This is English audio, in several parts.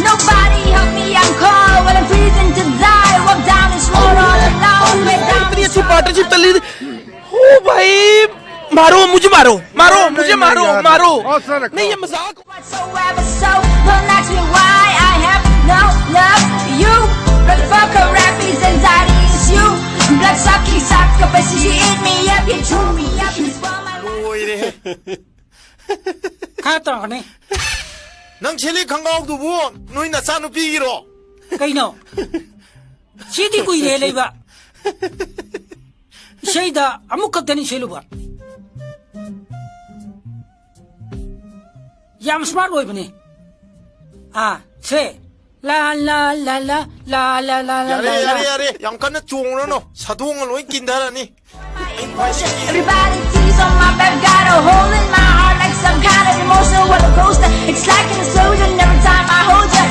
Nobody help me, I'm cold when I'm freezing to die. Walk down and slow all alone. इतनी अच्छी partnership चल रही थी। ओ भाई मारो मुझे मारो मारो मुझे मारो मारो नहीं ये मजाक So don't ask me why I have no love for you. Motherfucker rappies and daddies you. Blood sucky sacrifice, you eat me up, you chew me up, you spoil my life. 카트라네. 넌 첼리 강가옥두부 너희 나사노 비기로. 그이노. 시디고 이래래봐. 쉐이다 아무것도는 쉐루바. ꯌꯥꯝ smart ꯑꯣꯏꯕꯅꯦ ꯁꯦ ꯂꯥ ꯂꯥ ꯂꯥ ꯂꯥ ꯂꯥ ꯂꯥ ꯂꯥ 야래 양 칸나 쫑으로노 사동을 로이 낀다라니 Everybody sees on my back, got a hole in my heart like some kind of emotional roller coaster. It's like an explosion every time I hold you.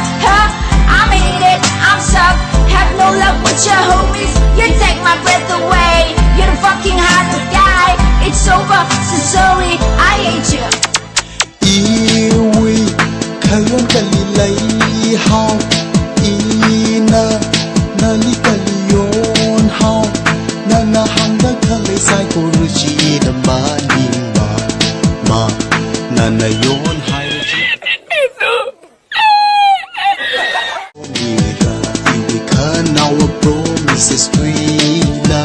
I'm heated, I'm shocked, have no love with your homies. You take my breath away, you're the fucking hottest guy. It's over, so sorry, I hate you. Iwi kayon kalilay how ina nali kaliyon how nanahanda kalay say koruchi na manima ma nanayon hay mira iwi ka now a promises twila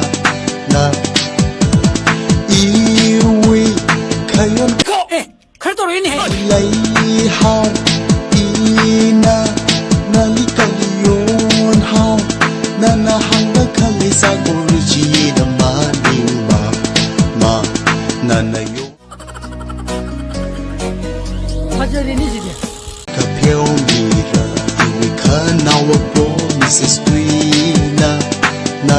na iwi kayon 그래도리네 lay how ina nali kaliyon how nanahanda kalay sa koruchi na manima ma nanayo 화절이니 지지 kapyo mira iwi ka now a promises twina na